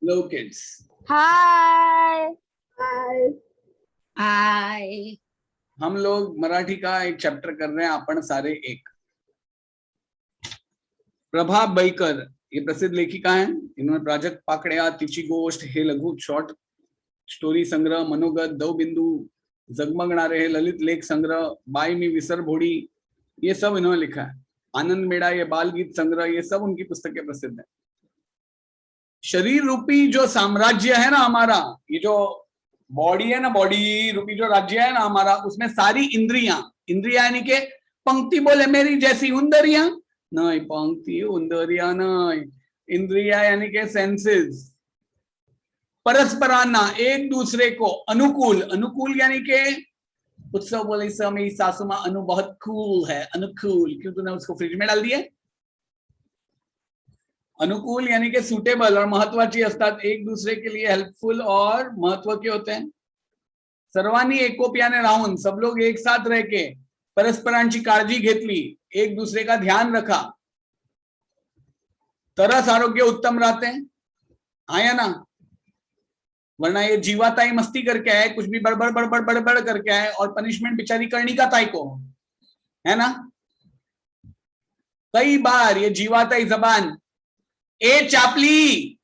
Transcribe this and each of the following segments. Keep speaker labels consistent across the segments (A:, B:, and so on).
A: Hello kids.
B: हाय
C: हाय।
A: हम लोग मराठी का एक चैप्टर कर रहे हैं, आपण सारे एक। प्रभा बैकर ये प्रसिद्ध लेखिका हैं। इन्होंने प्राजक्त पाकड्या, तिची गोष्ट, हे लघु शॉर्ट स्टोरी संग्रह, मनोगत, दवबिंदू, जगमगणारे, हे ललित लेख संग्रह, बाई मी विसर भोड़ी, ये सब इन्होंने लिखा है। आनंद मेड़ा ये बाल गीत संग्रह, ये सब उनकी पुस्तकें प्रसिद्ध है। शरीर रूपी जो साम्राज्य है ना हमारा, ये जो बॉडी है ना, बॉडी रूपी जो राज्य है ना हमारा, उसमें सारी इंद्रियां, इंद्रिया यानी के पंक्ति बोले मेरी जैसी उंदरिया नहीं, पंक्ति उंदरिया नहीं, इंद्रिया यानी के सेंसेस, परस्पराना एक दूसरे को अनुकूल, अनुकूल यानी के उत्सव बोले मेरी सासू मां अनु बहुत कूल है, अनुकूल क्यों तूने उसको फ्रिज में डाल दिया। अनुकूल यानी कि सुटेबल और महत्वाची असतात, एक दूसरे के लिए हेल्पफुल और महत्व के होते हैं। सर्वांनी एकोप्याने राहून, सब लोग एक साथ रह के परस्परांची काळजी घेतली, एक दूसरे का ध्यान रखा, तरस आरोग्य उत्तम रहते हैं। हाँ या ना? वरना ये जीवाताई मस्ती करके आए, कुछ भी बड़बड़ बड़बड़ बड़बड़ करके आए और पनिशमेंट बेचारी करनी का ताई को है ना। कई बार ये जीवाताई जबान ए चापली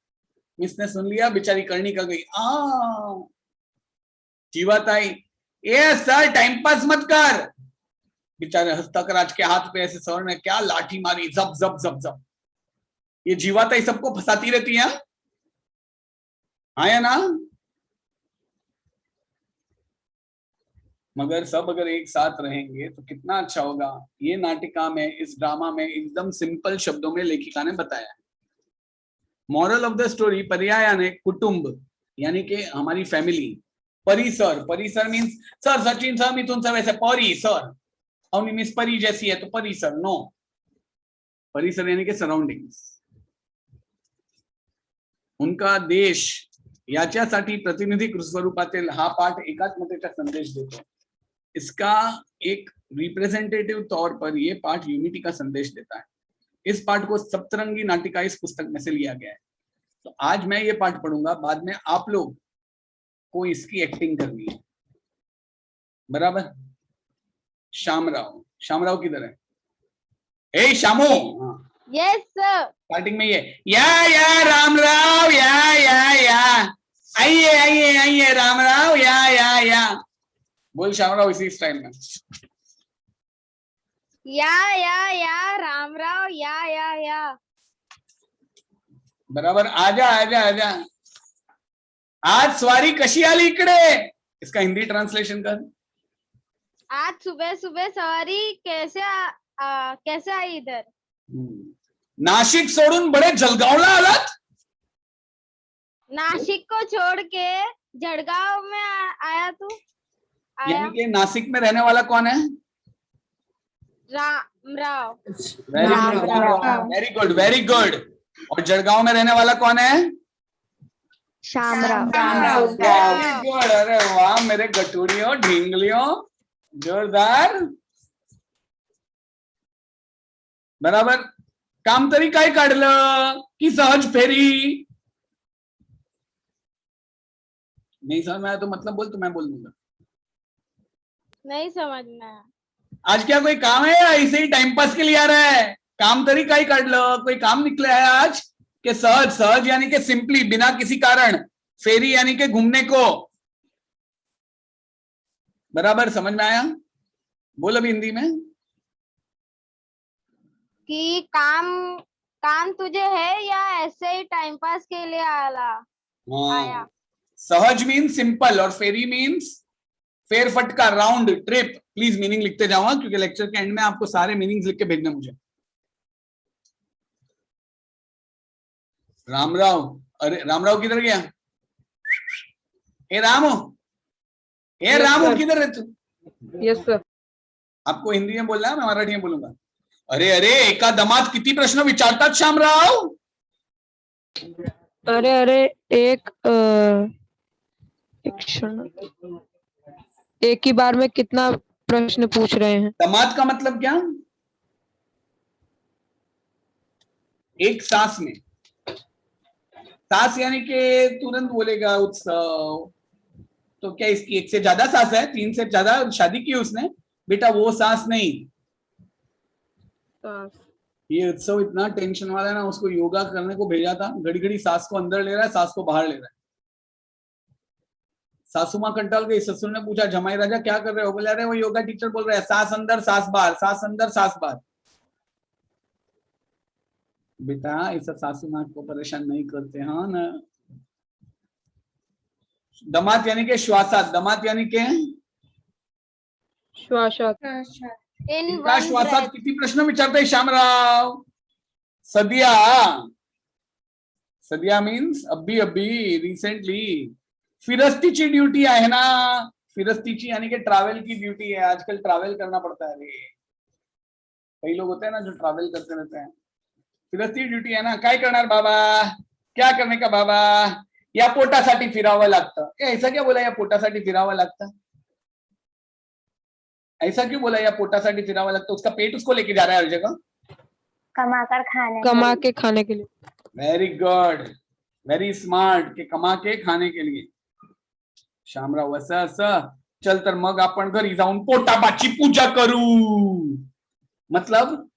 A: इसने सुन लिया, बेचारी करनी का गई, जीवाताई ए सर टाइम पास मत कर, बेचारे हस्तकराज के हाथ पे ऐसे सर ने क्या लाठी मारी, जब जब जब जब। ये जीवाताई सबको फंसाती रहती है। हाँ या ना? मगर सब अगर एक साथ रहेंगे तो कितना अच्छा होगा। ये नाटिका में, इस ड्रामा में एकदम सिंपल शब्दों में लेखिका ने बताया है। मॉरल ऑफ द स्टोरी, पर्याय ने कुटुंब यानी कि हमारी फैमिली, परिसर, परिसर मीन्स सर सचिन सर मिथुन सर वैसे परिसर, और मीन्स परी जैसी है तो परिसर, नो, परिसर यानी कि सराउंडिंग्स। उनका देश याच्यासाठी प्रतिनिधी स्वरूपातील हा पाठ एकात्मतेचा संदेश देतो। इसका एक रिप्रेजेंटेटिव तौर पर यह पाठ यूनिटी का संदेश देता है। इस पाठ को सप्तरंगी नाटिका इस पुस्तक में से लिया गया है। तो आज मैं ये पाठ पढ़ूंगा, बाद में आप लोग को इसकी एक्टिंग करनी है, बराबर। श्यामराव, श्यामराव किधर है? ए शामू,
B: यस सर।
A: स्टार्टिंग में ये या रामराव, या आइए आइए आइए रामराव, या बोल श्यामराव इसी स्टाइल में।
B: या रामराव, या
A: बराबर। आजा आजा आजा, आज स्वारी कशी आली इकडे, इसका हिंदी ट्रांसलेशन कर।
B: आज सुबह सुबह सवारी कैसे आई इधर?
A: नाशिक सोडून बड़े जलगावला आलात?
B: नासिक को छोड़ के जड़गांव में आया तू?
A: यानी कि नासिक में रहने वाला कौन है?
B: Ramrao.
A: Very good very good. और जड़गांव में रहने वाला कौन है?
B: श्यामराव।
A: Very good. अरे वाह मेरे गटूड़ियों, ढींगलियों, जोरदार, बराबर। काम तरी काय काढलं की सहज फेरी? नहीं समझ में आया तो मतलब बोल, तो मैं बोल दूंगा।
B: नहीं समझना।
A: आज क्या कोई काम है या ऐसे ही टाइम पास के लिए आ रहा है? काम तरी काय काढलं, कोई काम निकला है आज? के सहज, सहज यानी कि सिंपली, बिना किसी कारण, फेरी यानी कि घूमने को, बराबर। समझ में आया? बोल अभी हिंदी में
B: कि काम तुझे है या ऐसे ही टाइम पास के लिए आया?
A: सहज मीन्स सिंपल और फेरी मीन्स फेर फटका, राउंड ट्रिप। प्लीज मीनिंग लिखते जाओ क्योंकि लेक्चर के एंड में आपको सारे मीनिंग्स लिख के भेजना मुझे। रामराव, अरे रामराव किधर गया? ए रामू, ए रामू किधर है तू?
D: Yes sir.
A: आपको हिंदी में बोलना है, मैं मराठी में बोलूंगा। अरे अरे, एका दमात किती प्रश्न विचारतात श्यामराव?
D: अरे अरे, एक क्षण, एक ही बार में कितना प्रश्न पूछ रहे हैं?
A: दमात का मतलब क्या? एक सांस में, सास यानी कि तुरंत बोलेगा उत्सव, तो क्या इसकी एक से ज्यादा सास है, 3 से ज्यादा शादी की उसने? बेटा वो सास नहीं, ये उत्सव इतना टेंशन वाला है ना, उसको योगा करने को भेजा था, घड़ी घड़ी सास को अंदर ले रहा है, सास को बाहर ले रहा है। सासू माँ कंटाल गई, ससुर ने पूछा जमाई राजा क्या कर रहे हो? बोले अरे वो योगा टीचर बोल रहे हैं सास अंदर सास बाहर, सास अंदर सास बाहर। बेटा ऐसा सासू माँ को परेशान नहीं करते हाँ ना। दमात यानी के श्वासात, दमात यानी के
D: श्वासात।
B: In
A: इनका
B: one
A: श्वासात
B: breath.
A: किती प्रश्न विचारते श्यामराव? सदिया, सदिया मीन्स अभी अभी रिसेंटली। फिरस्तीची ड्यूटी आहे ना, फिरस्तीची यानी कि ट्रैवल की ड्यूटी है, आजकल ट्रैवल करना पड़ता है रे, कई लोग होते हैं ना जो ट्रैवल करते रहते हैं, फिरस्ती ड्यूटी आहे ना। काय करणार बाबा, क्या करने का बाबा, या पोटासाठी फिरावं लागतं। ऐसा क्या बोला या पोटासाठी फिरावं लागतं? ऐसा क्यों बोला या पोटासाठी फिरावं लागतं? उसका पेट उसको लेके जा रहा है हर जगह,
B: कमाकर खाने
D: कमा के खाने के लिए।
A: वेरी गुड, वेरी स्मार्ट, के कमा के खाने के लिए। शामराव असं असं, चल तर मग आपण घरी जाऊन पोटाबाची पूजा करू। मतलब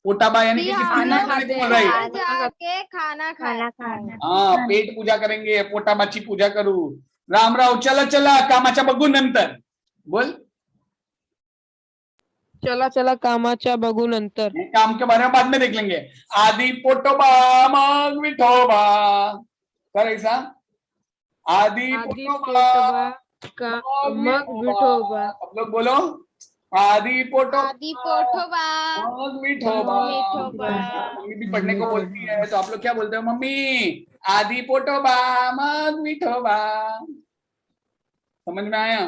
A: पोटाबा यानी कि
B: खाना
A: खाने
B: खाते
A: बोल रही है।
B: जाके खाना खाना
A: हाँ पेट पूजा करेंगे, पोटाबाची पूजा करू। रामराव चला चला कामाच्या बघू नंतर, बोल।
D: चला चला कामाच्या बघू नंतर।
A: काम के बारे में बाद में देख लेंगे। आदि पोटोबा मग विठोबा, कर ऐसा, आदि
D: आदि
A: पोटोबा
D: पोटोबा मग विठोबा।
A: आप लोग बोलो, आदि पोटोबा
B: आदि पोठोबा
A: मग विठोबा।
B: विठोबा।
A: मम्मी भी पढ़ने को बोलती है, तो आप लोग क्या बोलते हो? मम्मी आदि पोटोबा मग विठोबा। समझ में आया?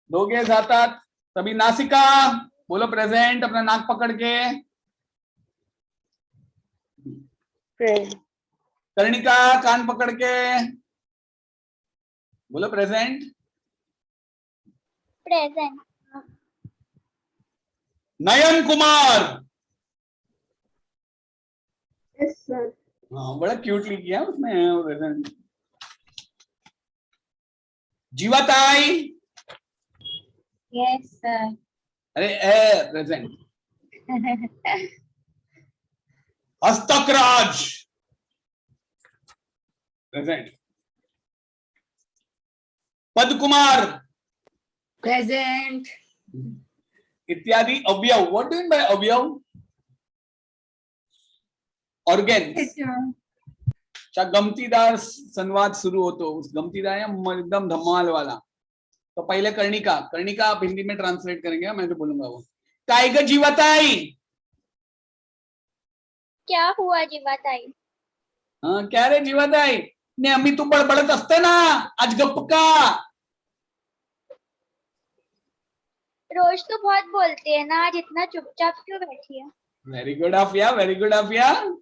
A: दोगे जातात तभी नासिका बोलो प्रेजेंट, अपना नाक पकड़ के। कर्णिका कान पकड़ के बोलो प्रेजेंट।
B: प्रेजेंट।
A: नयन कुमार, हाँ बड़ा क्यूटली किया उसने प्रेजेंट। जीवाताई,
B: yes sir.
A: अरे ए प्रेजेंट। हस्तकराज, प्रेजेंट। पदकुमार,
C: प्रेजेंट।
A: इत्यादि अवयव। व्हाट डू मीन बाय अवयव? ऑर्गेन्स। अच्छा गमतीदार संवाद शुरू होतो, उस गमतीदार या एकदम धमाल वाला। तो पहले कर्णिका, कर्णिका आप हिंदी में ट्रांसलेट करेंगे, मैं जो बोलूंगा वो। काय ग जीवाताई?
B: क्या हुआ जीवाताई?
A: हाँ क्या रे जीवाताई? नेहमी तू बडबडत असते ना, आज गप्प का?
B: रोज तो बहुत बोलती है ना, आज इतना चुपचाप क्यों बैठी है?
A: व्हेरी गुड ऑफ या, व्हेरी गुड ऑफ या।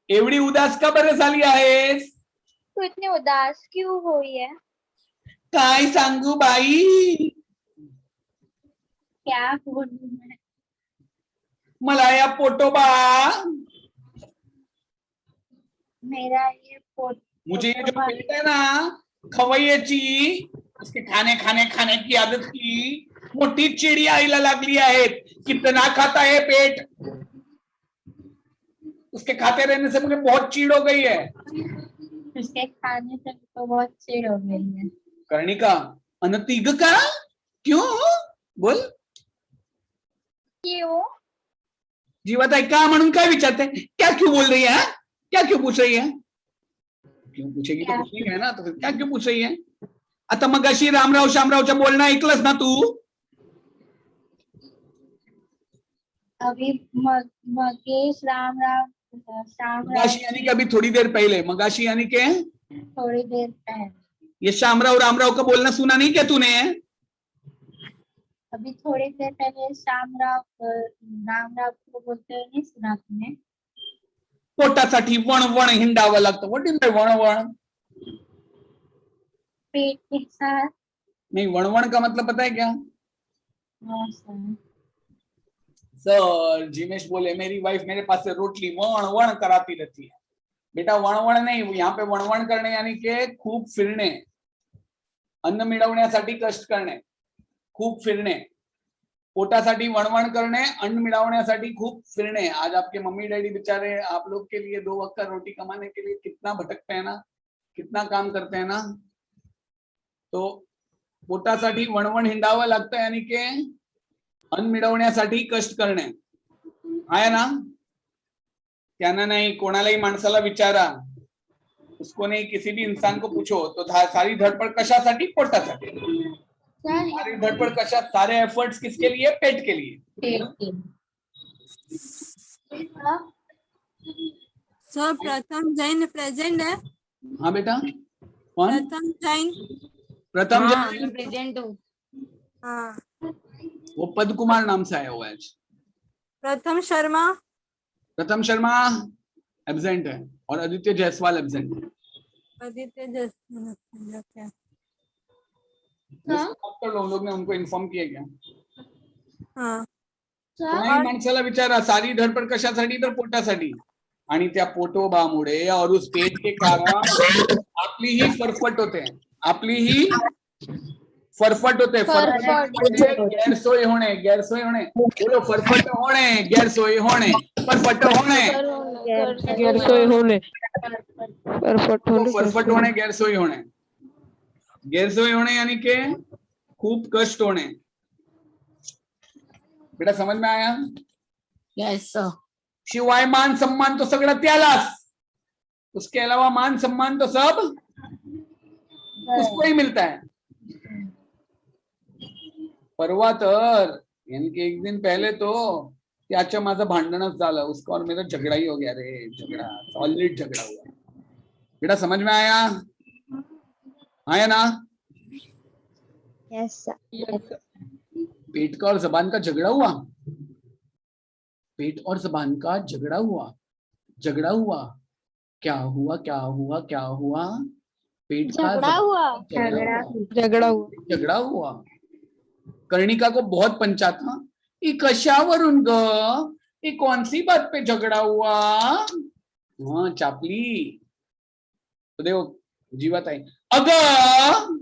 A: एवढी उदास का बरं झाली आहेस?
B: तू इतनी उदास क्यों हुई है?
A: काय सांगू बाई,
B: क्या बोलूं मैं?
A: मला या पोटोबा,
B: मेरा ये पोट,
A: मुझे ये जो पेट है ना खवय्याची, उसके खाने खाने खाने की आदत की मोठी चिड़ी आईला लागली आहे। कितना खाता है पेट, उसके खाते रहने से मुझे बहुत चीड़ हो गई है।
B: उसके खाने से तो बहुत चिढ़ हो गई है।
A: कर्णिका, अनतीग का क्यों? बोल।
B: क्यों?
A: जीवाताई का म्हणून काय विचारते? क्या क्यों बोल रही है? क्या क्यों पूछ रही है? क्यों पूछेगी तो पूछेगी है ना, तो फिर क्या क्यों पूछ रही है? आता मगाशी रामराव शामरावचं बोलणं ऐकलंस ना तू?
B: अभी मगेश रामराव
A: मगाशी यानी कि अभी थोड़ी देर पहले, मगाशी यानी के
B: थोड़ी देर पहले,
A: ये शामराव रामराव का बोलना सुना नहीं क्या तूने?
B: अभी थोड़ी देर पहले रामराव को बोलते हुए नहीं सुना तुमने?
A: पोटासाठी वण वण हिंडावं लागतं। व्हाट इज वण वण?
B: पेट के साथ।
A: नहीं, वणवण का मतलब पता है क्या?
B: हाँ सर।
A: सर जिमेश बोले मेरी वाइफ मेरे पास से रोटली वण वण कराती रहती है। बेटा वणवण नाही, यहाँ पे वणवण करणे यानी के खूप फिरणे, अन्न मिळवण्यासाठी कष्ट करणे, खूप फिरणे, पोटासाठी वणवण करणे, अन्न मिळवण्यासाठी खूप फिरणे। आज आपके मम्मी डैडी बेचारे आप लोग के लिए 2 वक्त का रोटी कमाने के लिए कितना भटकते हैं ना, कितना काम करते हैं ना। तो पोटासाठी वणवण हिंडावं लागतं यानी के अन्न मिळवण्यासाठी कष्ट करणे आहे ना। त्यांना नाही, कोणालाही माणसाला विचारा, उसको नहीं, किसी भी इंसान को पूछो तो सारी धड़पड़ कशासाठी? पोटासाठी। सारी धड़पड़ कशा, सारे एफर्ट्स किसके लिए? पेट के लिए।
E: सर प्रथम जैन प्रेजेंट है।
A: हाँ बेटा, कौन?
E: प्रथम जैन।
A: प्रथम
C: हाँ,
A: जैन,
C: मैं प्रेजेंट हूँ।
E: हाँ।
A: वो पद कुमार नाम से आया हुआ है आज।
E: प्रथम शर्मा।
A: प्रथम शर्मा एब्सेंट है और आदित्य जायसवाल एब्सेंट है।
E: आदित्य जैसवाल।
A: डॉक्टर लोग ने उनको इन्फॉर्म किया क्या?
E: हाँ।
A: कोणाही माणसाला विचारा, सारी धडपड कशासाठी? तर पोटासाठी। आणि त्या पोटोबामुळे और उस पेट के कारण आपली ही फरफट होते, आपली ही फरफट होते। फरफट म्हणजे गैरसोय होणे, गैरसोय होणे, बोलो फरफट होणे, गैरसोय होणे, फरफट होणे,
D: गैरसोय होने, फरफट होने,
A: फरफट होणे, गैरसोय होणे। गैरसोय होणे यानी के खूप कष्ट होणे। बेटा समझ में आया?
C: Yes sir.
A: शिवाय मान सम्मान तो सगळं त्यालाच, उसके अलावा मान सम्मान तो सब उसको ही मिलता है। परवा तर यानी कि एक दिन पहले तो त्याच्या माझं भांडणच झालं, उसका और मेरा झगड़ा ही हो गया रे, झगड़ा, सॉलिड झगड़ा हुआ। बेटा समझ में आया? आया ना?
B: Yes sir.
A: पेट का और जबान का झगड़ा हुआ, पेट और जबान का झगड़ा हुआ, झगड़ा हुआ। क्या हुआ, क्या हुआ, क्या हुआ? पेट का
B: झगड़ा हुआ,
D: झगड़ा हुआ,
A: झगड़ा हुआ। कर्णिका को बहुत पंचा था, ये कशावरून ग, ये कौन सी बात पे झगड़ा हुआ? हाँ चापली, तो देखो जीवात आहे, अगं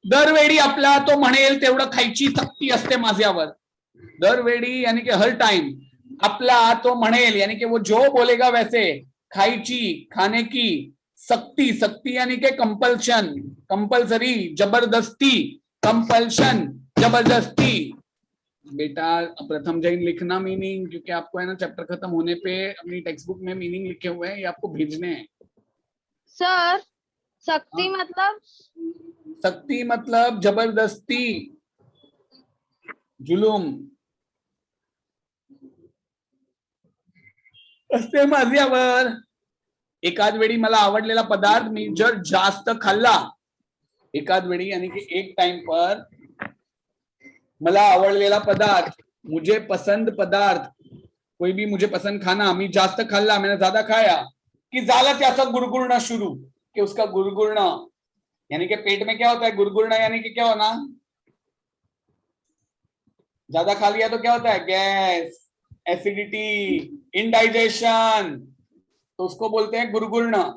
A: दरवेळी आपला तो म्हणेल तेवढं खायची सक्ती असते माझ्यावर। दरवेळी यानी कि हर टाइम आपला तो म्हणेल, यानी कि वो जो बोलेगा वैसे खायची, खाने की सक्ती, सक्ती यानी कि कंपल्शन, कंपल्सरी, जबरदस्ती, कंपल्शन, जबरदस्ती। बेटा प्रथम जैन लिखना मीनिंग, क्योंकि आपको है ना चैप्टर खत्म होने पे अपनी टेक्स्ट बुक में मीनिंग लिखे हुए हैं, ये आपको भेजने हैं।
B: सर शक्ति मतलब?
A: सक्ती मतलब जबरदस्ती, जुलूम असते माझ्यावर। एकाद वेळी मला आवडलेला पदार्थ मी जर जास्त खाल्ला, एकाद वेळी यानी कि एक टाइम पर मला आवडलेला पदार्थ, मुझे पसंद पदार्थ, कोई भी मुझे पसंद खाना मी जास्त खाल्ला, मैंने ज्यादा खाया कि झालं त्याचं गुरगुरणं शुरू, कि उसका गुरगुरणं यानी कि पेट में क्या होता है? गुरगुरणं यानी कि क्या होना? ज्यादा खा लिया तो क्या होता है? गैस, एसिडिटी, इंडाइजेशन, तो उसको बोलते हैं गुरगुरणं।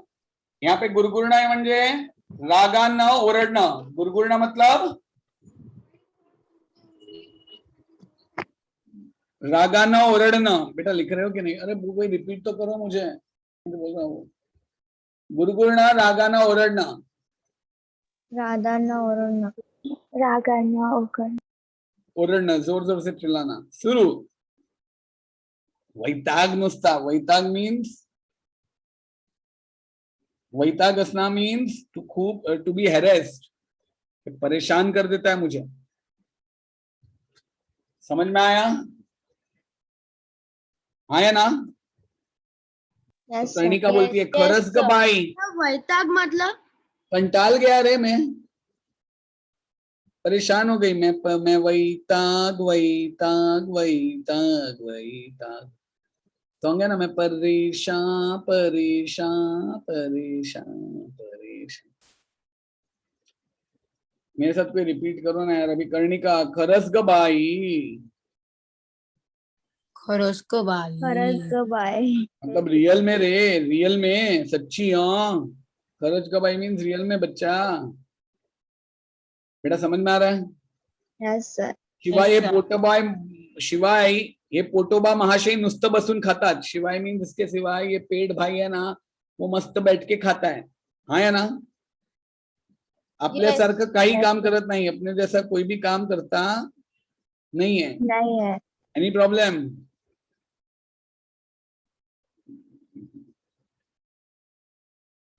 A: यहाँ पे गुरगुरणं है म्हणजे रागानं ओरडणं। गुरगुरणं मतलब रागानं ओरडणं। बेटा लिख रहे हो कि नहीं? अरे कोई रिपीट तो करो मुझे, बोल रहा हूँ। गुरगुरणं, रागानं ओरडणं, ओरडणं, जोर जोर से चिल्लाना। सुरू, वैताग नुसता, वैताग मीन्स, वैताग असना मीन्स टू खूब, टू बी हैरेस्ड, परेशान कर देता है मुझे। समझ में आया? आया ना?
B: यस
A: कर्णिका बोलती है खरंच ग बाई,
B: वैताग मतलब?
A: कंटाल गया रे मैं, परेशान हो गई मैं वैताग वैताग वैताग वैताग। सॉन्ग है ना, मैं परेशान परेशान परेशान परेशान। मेरे साथ कोई रिपीट करो ना यार अभी। कर्णिका खरंच ग बाई,
C: खरंच ग बाई.
B: खरंच ग बाय.
A: मतलब रियल में रे, रियल में सच्ची। हाँ, खरच का भाई मीन्स रियल में बच्चा। बेटा समझ में आ रहा है?
B: Yes sir.
A: शिवाय
C: Yes,
A: हे
C: sir.
A: पोटोबा, शिवाय हे पोटोबा महाशय नुसतं बसून खातात. शिवाय मीन्स इसके सिवाय ये पेट भाई है ना, वो मस्त बैठ के खाता है. हाँ या ना? आपल्यासारखं काही काम करत नाही. अपने जैसा कोई भी काम करता नहीं है.
B: नाही है.
A: Any problem?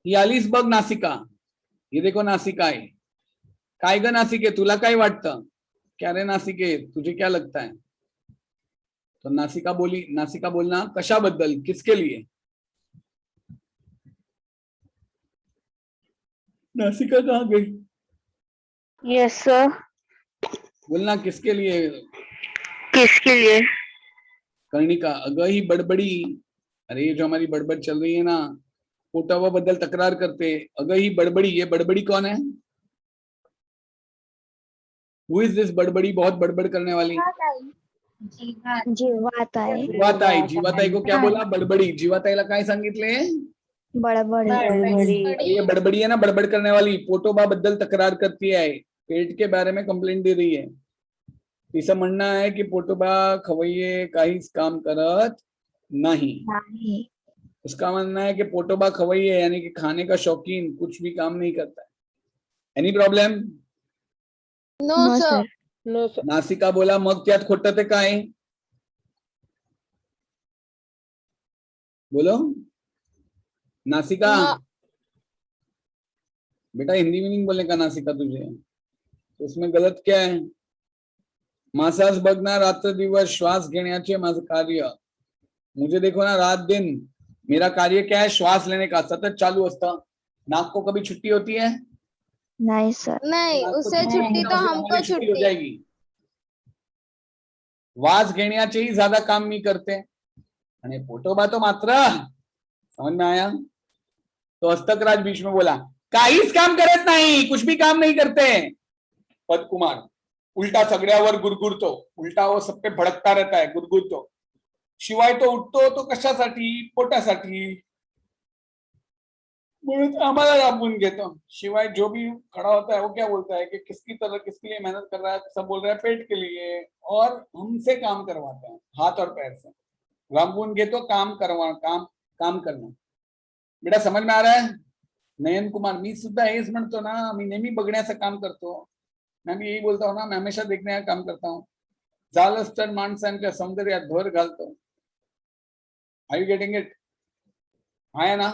A: ही आलीस बघ नासिका. हे देखो नासिका आहे. काय ग नासिके, तुला काय वाटतं? क्या रे नासिके, तुझे क्या लगता है? तो नासिका बोली, नासिका बोलना कशाबद्दल, किसके लिए? नासिका कहाँ गई?
B: Yes sir.
A: बोलना किसके लिए?
B: किसके लिए?
A: कर्णिका, अगं ही बडबडी. अरे ये जो हमारी बड़बड़ चल रही है ना, पोटावा बद्दल तक्रार करते. अगं ही बड़बड़ी, ये बड़बड़ी कौन है? हु इज दिस बड़बड़ी, बहुत बड़बड़ करने वाली?
B: जीवाताई.
A: जीवाताई. जीवाताई को क्या बोला? बड़बड़ी. जीवाताईला काय सांगितले?
B: बडबडी.
A: अरे ये बड़बड़ी है ना, बड़बड़ करने वाली. पोटोबा बद्दल तक्रार करती है, पेट के बारे में कंप्लेंट दे रही है. तिचं म्हणणं आहे की पोटोबा खवय्ये काहीच काम करत नहीं.
B: नाही.
A: उसका मानना है कि पोटोबा खवय्ये यानी कि खाने का शौकीन कुछ भी काम नहीं करता है. Any problem?
B: No sir.
D: No sir.
A: नासिका बोला, मग त्यात खोटं ते काय? बोलो नासिका.
D: हाँ.
A: बेटा हिंदी में नहीं बोलने का नासिका तुझे, तो उसमें गलत क्या है? माझाच बघ ना, रात्र दिवस श्वास घेण्याचे माझं कार्य. मुझे देखो ना, रात दिन मेरा कार्य क्या है? श्वास लेने का, सतत चालू असतं. नाक को कभी छुट्टी होती है?
B: नहीं सर. नहीं,
A: नाक को
B: उसे छुट्टी तो
A: उसे
B: हमको
A: हमारी हो
B: छुट्टी.
A: जाएगी. वास घेण्याचेही ज्यादा काम मी करते. आणि पोटोबा तो मात्र, समझ में आया? तो हस्तकराज बीच में बोला, काहीच काम करत नाही, कुछ भी काम नहीं करते. पदकुमार उल्टा सगळ्यावर गुरगुरतो. उल्टा वो सब पे भड़कता रहता है, गुरगुरतो. शिवाय तो उठतो तो कशासाठी? पोटासाठी. म्हणून आम्हाला राबवून घेतो. शिवाय जो भी खड़ा होता है वो क्या बोलता है कि किसकी तरह, किसके लिए मेहनत कर रहा है? सब बोल रहा है पेट के लिए, और हमसे काम करवाते हैं हाथ और पैर से. राबवून घेतो, काम करवा, काम करना. बेटा समझ में आ रहा है? नयन कुमार, मी सुद्धा हेच म्हणतो ना, मी नेहमी बघण्याचं काम करतो. मैं भी यही बोलता हूँ ना, मैं हमेशा देखने का काम करता हूँ. झालंच तर माणसांच्या सौंदर्यात भर घालतो. Are you getting it? है ना?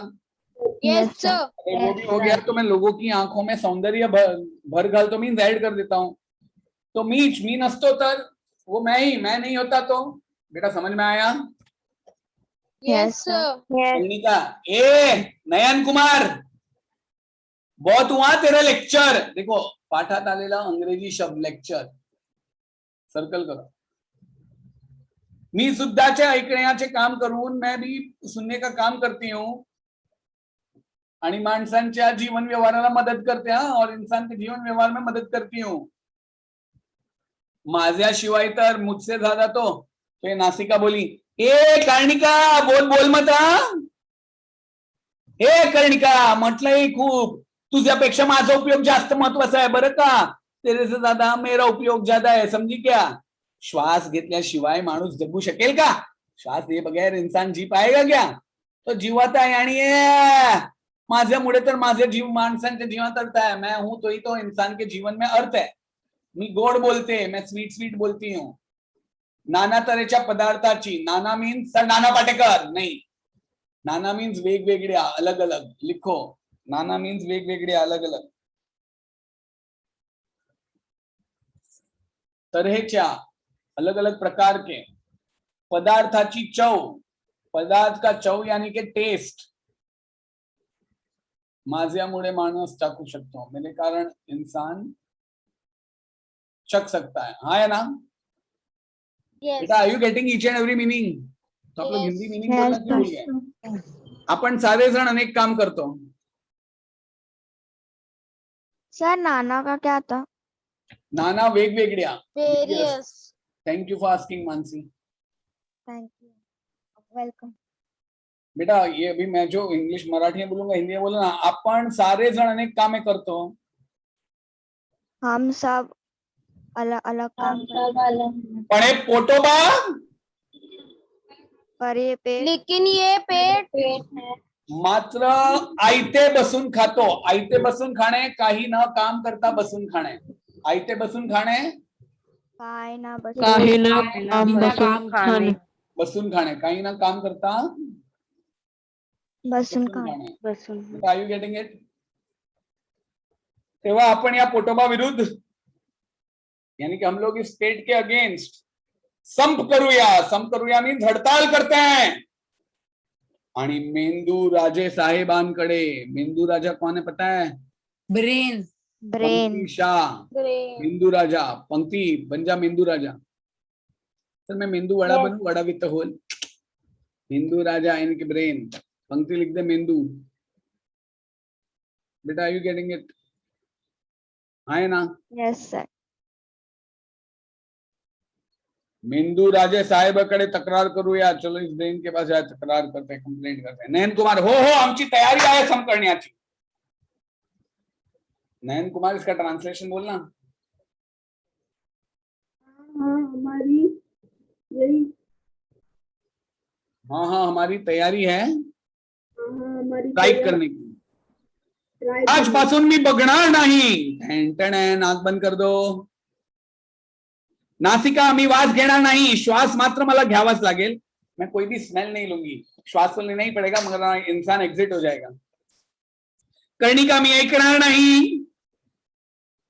B: Yes sir.
A: अरे वो भी हो गया तो मैं लोगों की आंखों में सौंदर्य भर घालतो मीन्स ऐड कर देता हूँ. तो मी नसतो तर वो मैं नहीं होता तो. बेटा समझ में आया?
B: Yes sir.
A: कर्णिका, ए नयन कुमार, बहुत हुआ तेरा लेक्चर. देखो पाठात आलेला अंग्रेजी शब्द लेक्चर सर्कल करो. मी सुद्धाचे ऐकण्याचे काम करून मैं भी सुनने का काम करती हूँ आणि माणसांच्या जीवन व्यवहाराला मदत करते. और इंसान के जीवन व्यवहार में मदत करती हूँ. माझ्याशिवाय तर मुझसे ज्यादा तो नासिका बोली, ए कर्णिका बोल बोल मत. हे कर्णिका, म्हटलंय खूप, तुझ्यापेक्षा माझा उपयोग जास्त महत्वाचा आहे बरं का. तेरे से ज्यादा मेरा उपयोग ज्यादा है, समझी क्या? श्वास घेतल्याशिवाय माणूस जगू शकेल का? श्वास लिए बगैर इंसान जी पाएगा क्या? तो जीवात आहे. आणि माझ्यामुळे तर माझे जीव माणसांच्या जीवात अर्थ है. मैं हूं तो ही तो इंसान के जीवन में अर्थ है. मी गोड बोलते, मैं स्वीट स्वीट बोलती हूँ. नाना तऱ्हेच्या पदार्थाची, नाना मीन्स सर नाना पाटेकर नाही, नाना मीन्स वेगवेगळ्या, अलग अलग. लिखो, नाना मीन्स वेगवेगळ्या, अलग अलग. तऱ्हेच्या, अलग अलग प्रकार के. पदार्थाची चव, पदार्थ का चव यानी कि टेस्ट. माझ्यामुळे माणूस चाखू शकतो, मेरे कारण इंसान चख सकता है. हाँ है ना? बेटा are you getting each and every meaning? तो आप लोग हिंदी मीनिंग बोलना क्यों भूल गए? आपण सारे जण अनेक काम करतो.
B: सर नाना का क्या था?
A: नाना वेगवेगळ्या.
B: Various.
A: Thank you for asking Mansi.
B: Thank you welcome.
A: बेटा ये अभी मैं जो इंग्लिश मराठी में बोलूंगा हिंदी में बोलूंगा ना, आपण सारे जण अनेक कामे करतो.
B: हम सब अलग अलग काम करते
A: पण हे पोटोबा
B: पर ये पेट, लेकिन ये पेट है.
A: मात्र आयते बसून खातो. आयते बसून खाणे, काही न काम करता बसून खाणे. आयते बसून खाणे,
B: काय ना बस
D: काही ना काम बसून खाणे.
A: बसून खाणे, काही ना काम करता
B: बसून
A: बसून
B: खाणे.
A: खाणे. Are you getting it? तेव्हा आपण या पोटोबा विरुद्ध यानी कि हम लोग इस पेट के अगेंस्ट संप करूया. संप करूया मीन्स हड़ताल करते हैं. आणि मेंदू राजे साहेबांकडे, मेंदू राजा कौन है पता है?
C: ब्रेन.
B: ब्रेन.
A: पंक्ति शाह. मेंदू राजा पंक्ति बन जा मेंदू राजा. तर मैं मेंदू वड़ा बनू, वड़ा वित्त होल. मेंदू राजा यानी कि ब्रेन. पंक्ति लिख दे मेंदू. बेटा आर यू गेटिंग इट? है ना?
B: Yes sir.
A: मेंदू राजे साहेबाकडे तक्रार करूया. चलो इस ब्रेन के पास जाए, तक्रार करते हैं, कंप्लेंट करते हैं. नयन कुमार, हो आमची तयारी आहे सम करण्याची. नयन कुमार इसका ट्रांसलेशन बोलना.
F: हमारी यही
A: हाँ हमारी तयारी है
F: हमारी
A: स्ट्राइक करने की. आजपासून मी बघणार नाही. नाक बंद कर दो. नासिका मी वास घेणार नाही. श्वास मात्र मला घ्यावाच लागेल. मैं कोई भी स्मेल नहीं लूंगी. श्वास तो लेना ही पड़ेगा मगर इंसान एग्जिट हो जाएगा. कर्णिका मी ऐकणार नाही.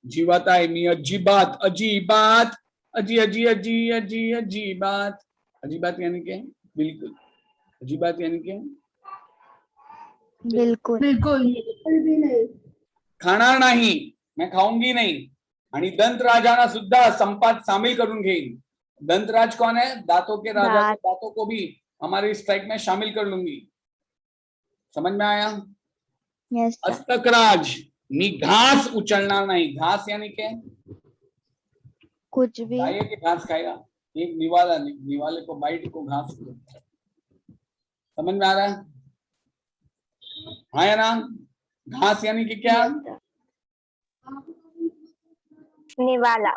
A: जीवात आहे मी अजिबात अजिबात अजी अजी अजी अजी अजिबात. अजिबात यानी क्या? बिल्कुल. अजिबात यानी क्या?
B: बिल्कुल.
F: भी नहीं.
A: खाणार नाही. मैं खाऊंगी नहीं. आणि दंतराजाना सुद्धा संपात शामिल करून घेईन. दंतराज कौन है? दांतों के राजा.
B: दांत.
A: दांतों को भी हमारी स्ट्राइक में शामिल कर लूंगी. समझ में आया?
B: Yes sir.
A: अस्तकराज मी घास उचलणार नाही. घास यानी क्या?
B: कुछ भी.
A: खाइए कि घास खाएगा. एक निवाला, निवाले को बाइट को घास. समझ में आ रहा है? है ना? घास यानी कि क्या?
B: निवाला.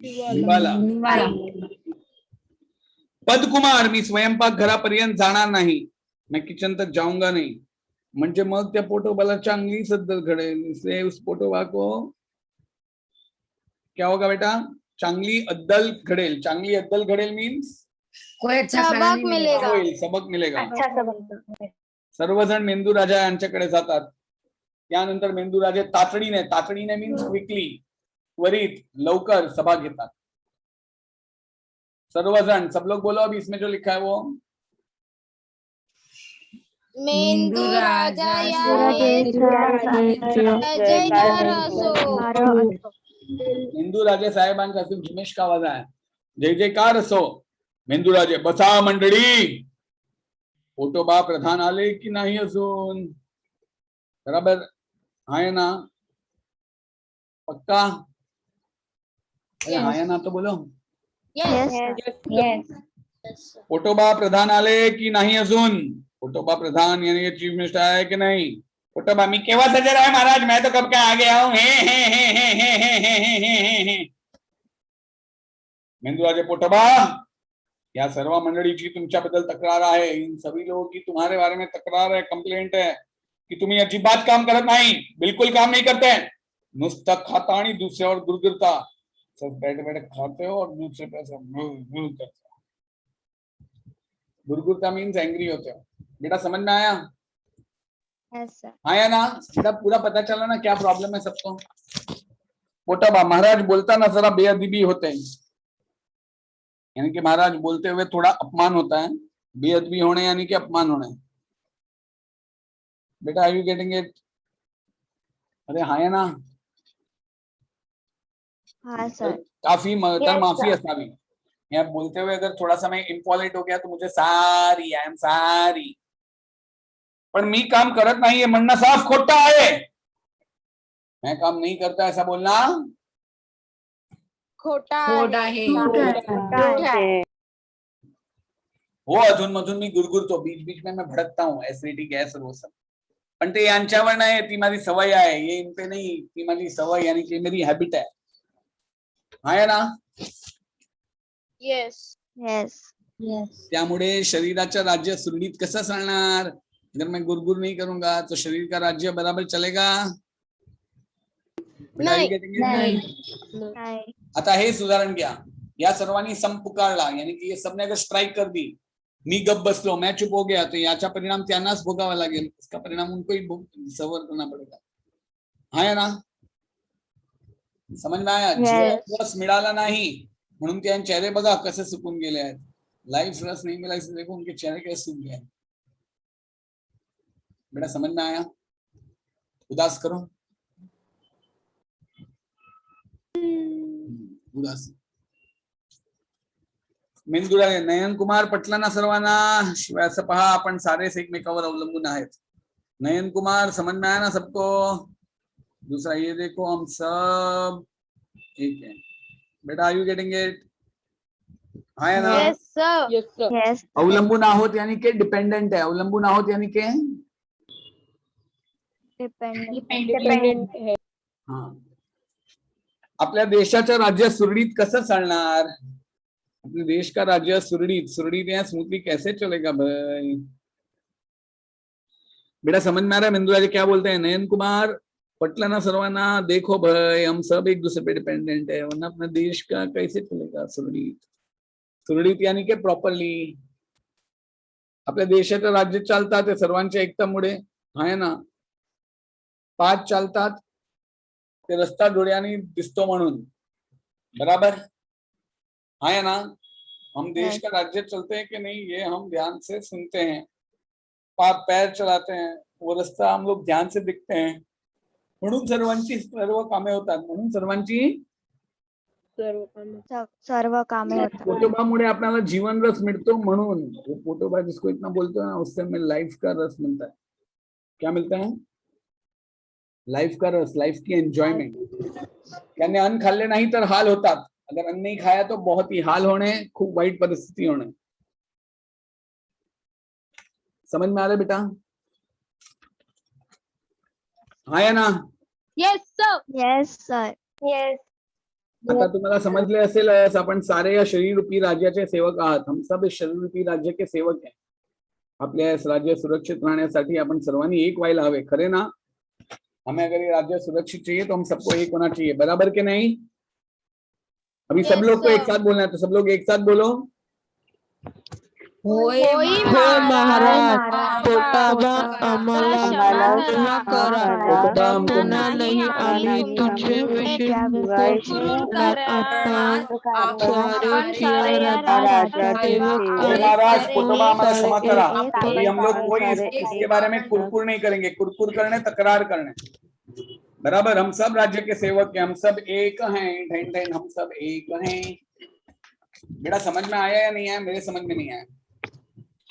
A: निवाला. पदकुमार मी स्वयंपाक घरापर्यंत जाणार नाही. मैं किचन तक जाऊंगा नहीं. म्हणजे मग त्या पोटोबाला चांगली सद्दल घडेल. इसलिए उस पोटोबा को क्या होगा बेटा? चांगली अद्दल घडेल. चांगली अद्दल घडेल मीन्स
C: कोई अच्छा खाना
B: सबक
C: नहीं मिलेगा.
B: मिलेगा.
A: सबक मिलेगा.
B: अच्छा सबक.
A: सर्वजण मेंदू राजा यांच्याकडे जातात. त्यानंतर मेंदू राजे तातडीने मीन्स क्विकली, त्वरित, लवकर सभा घेतात. सर्वजण, सब लोग बोलो अभी इसमें जो लिखा है वो.
B: मेंदू राजा या जयकार असो.
A: मेंदू राजे साहेबांचा असून जिमेश का आवाज आहे. जय जयकार असो. मेंदू राजे बसा मंडळी. पोटोबा प्रधान आले की नाही अजून? बराबर आहे ना? पक्का? आहे ना? तो बोलो.
B: यस.
A: पोटोबा प्रधान आले की नाही अजून? पोटोबा प्रधान यानी चीफ मिनिस्टर आहे की नाही? पोटोबा मी केव्हा सजर आहे महाराज, मैं तो कब का आ गया हूं. मेंदू राजे पोटोबा या सर्व मंडळीची तुमच्याबद्दल तक्रार आहे. इन सभी लोगों की तुम्हारे बारे में तक्रार है, कंप्लेंट है कि तुम्ही अजिबात काम करत नाही. बिल्कुल काम नहीं करते. नुसतं खाता आणि दुसऱ्यावर दुर्गुरता. सब बैठे बैठे खाते हो और दूसरे पैसे करते हो. दुर्गुरता मीन्स एंग्री होते हो. बेटा समझ में आया?
B: Yes sir.
A: आया ना? बेटा पूरा पता चला ना क्या प्रॉब्लम है सबको? पोटोबा महाराज बोलताना जरा बेअदबी होते हैं. यानी कि महाराज बोलते हुए थोड़ा अपमान होता है. बेअदबी होने यानी कि अपमान होने. बेटा आर यू गेटिंग इट? अरे हाँ ना?
B: हाँ सर.
A: काफी माफी असावी. या बोलते हुए अगर थोड़ा सा मैं इम्पॉलिट हो गया तो मुझे सारी, आई एम सारी. पण मी काम करत नाहीये म्हणणं साफ खोटा आहे. मैं काम नहीं करता ऐसा बोलना
B: खोटा
C: खोटा है.
B: है.
A: हो अधून मधून मी गुरगुरतो, बीच बीच में मैं भड़कता हूँ, एसिडिटी गैस और वो सब. पण ते यांच्यावर नाही, ती माझी सवय आहे. ये इन पे नाही, ती माझी सवय यानी की मेरी हैबिट है. आहे ना.
B: यस यस
A: त्यामुळे शरीराचं राज्य सुरळीत कसं चालणार? अगर मैं गुरगुर नहीं करूंगा तो शरीर का राज्य बराबर चलेगा? बेटा,
B: नहीं.
A: you getting it?
B: नहीं.
A: आता हे सुधारण घ्या. या सर्वांनी सम पुकारला, यानी कि ये सबने अगर स्ट्राइक कर दी, मी गप बसलो, मैं चुप हो गया, तो याचा परिणाम त्यांनाच भोगावा लागेल. इसका परिणाम उनको ही सवर करना पड़ेगा. है ना. समझ में आया? जीवन रस मिळाला नाही म्हणून त्या चेहरे बघा कसे सुकून गेले आहेत. लाइफ रस नहीं मिला इसलिए देखो उनके चेहरे कैसे सूख गए. बेटा समझ में आया? उदास करो, उदास. मेंदुराळे, नयन कुमार पटला ना सर्वांना? शिवाय असं पहा, आपण सारेच एकमेकावर अवलंबून आहेत. नयन कुमार समझ में आया ना सबको? दूसरा ये देखो, हम सब ठीक है. बेटा आर यू गेटिंग इट? आहे ना.
B: Yes sir. यस.
A: अवलंबून आहोत यानी के डिपेंडेंट आहे. अवलंबून आहोत यानी के
B: डिपेंडेंट.
A: हा. आपल्या देशाचं राज्य सुरळीत कसं चालणार? अपने देश का राज्य सुरळीत या स्मूथली कैसे चलेगा भाई? बेटा समझ में आ रहा है? मेंदुराजे क्या बोलते हैं? नयन कुमार पटला ना सर्वांना? देखो भाई, हम सब एक दूसरे पे डिपेंडेंट है, वरना अपने देश का कैसे चलेगा सुरळीत यानी के प्रॉपरली. आपल्या देशाचं राज्य चालतात ते सर्वांच्या एकतामुळे, आहे ना. पाच चालतात ते रस्ता डोळ्यांनी दिसतो म्हणून, बराबर है ना. हम देश का राज्य चलते हैं कि नहीं ये हम ध्यान से सुनते हैं. पैर चलाते हैं, वो रास्ता हम लोग ध्यान से दिखते हैं. म्हणून सर्वांची सर्व कामे होतात. म्हणून सर्वांची
B: सर्व कामे होतात.
A: पोटोबामुळे आपल्याला जीवन रस मिळतो. म्हणून वो पोटोबा जिसको इतना बोलते हैं उससे हमें लाइफ का रस मिलता है. क्या मिलता है? लाइफ का रस, लाइफ की एंजॉयमेंट. यानी अन्न खाल्ले नाही तर हाल होतात. अगर अन्न नहीं खाया तो बहुत ही हाल होने, खूब वाईट परिस्थिति होने. समझ में आ रहा है बेटा? है ना.
B: Yes sir. Yes sir. Yes.
A: आता तुम्हाला समजले असेलच, आपण सारे या शरीर रूपी राज्याचे सेवक आहात. हम सब इस शरीर रूपी राज्य के सेवक हैं. आपल्या इस राज्य सुरक्षित राहण्यासाठी आपण सर्वांनी एक व्हायला हवे. खरे ना. हमें अगर ये राज्य सुरक्षित चाहिए तो हम सबको एक होना चाहिए. बराबर के नहीं? अभी सब लोग को एक साथ बोलना है, तो सब लोग एक साथ बोलो.
C: होय
D: हे महाराज, पोटाबा आम्हाला क्षमा करा. पुन्हा नाही आम्ही तुझे विषय करणार. आता सारे
A: महाराज पोटोबा हमारा क्षमा करा. अभी हम लोग कोई इसके बारे में कुरकुर नहीं करेंगे. कुरकुर करने, तकरार करने. बराबर. हम सब राज्य के सेवक हैं, हम सब एक हैं. ढेन ढेन हम सब एक हैं. बेटा समझ में आया या नहीं आया? मेरे समझ में नहीं आया.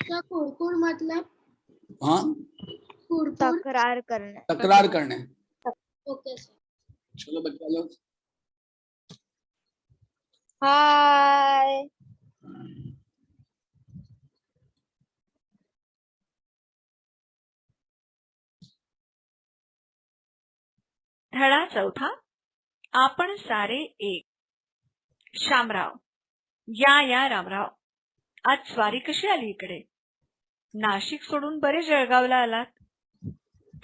F: कुरकुर मतलब?
A: हाँ,
B: तक्रार करणे.
A: तकरार करने.
F: Okay sir.
A: चलो बच्चा लोग.
B: हाय.
G: धडा चौथा. आपण सारे एक. शामराव, या रामराव. आज स्वारी कशी आली इकडे? नाशिक सोडून बरे जळगावला आलात.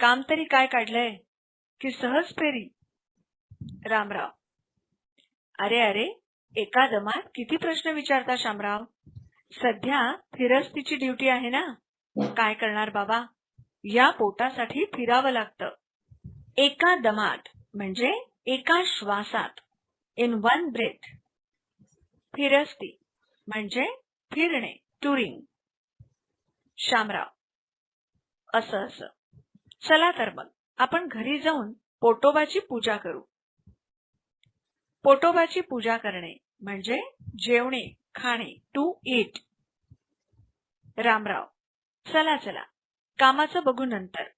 G: काम तरी काय काढलंय की सहज फेरी? रामराव, अरे एका दमात किती प्रश्न विचारता शामराव. सध्या फिरस्तीची ड्युटी आहे ना. काय करणार बाबा, या पोटासाठी फिरावं लागतं. एका दमात म्हणजे एका श्वासात, इन वन ब्रेथ. फिरस्ती म्हणजे फिरणे, टुरिंग. शामराव, असं. चला तर मग आपण घरी जाऊन पोटोबाची पूजा करू. पोटोबाची पूजा करणे म्हणजे जेवणे, खाणे, टू ईट. रामराव, चला कामाचं बघू नंतर.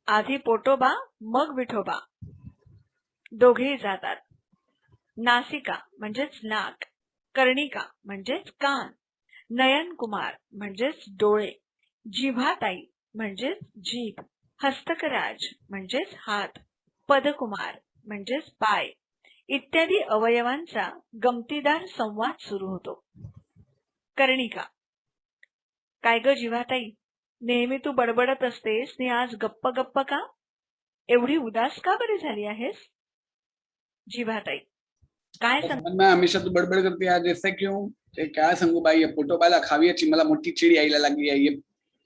G: आधी पोटोबा मग विठोबा. दोघेही जातात. नासिका म्हणजेच नाक, कर्णिका म्हणजेच कान, नयन कुमार म्हणजेच डोळे, जिव्हाताई म्हणजेच जीभ, हस्तकराज म्हणजेच हात, पदकुमार म्हणजेच पाय इत्यादी अवयवांचा गमतीदार संवाद सुरू होतो. कर्णिका. काय ग जिव्हाताई, नेहमी तू बडबडत असतेस आणि आज गप्प गप्प का? एवढी उदास का बरी झाली आहेस? जिव्हाताई. काय सांग?
A: मैं हमेशा तू बड़बड़ करती है, आज ऐसे क्यों? ते क्या संगू भाई, ये पोटोबाला खावी अच्छी, मला मोठी चिड़ यायला लागली है. ये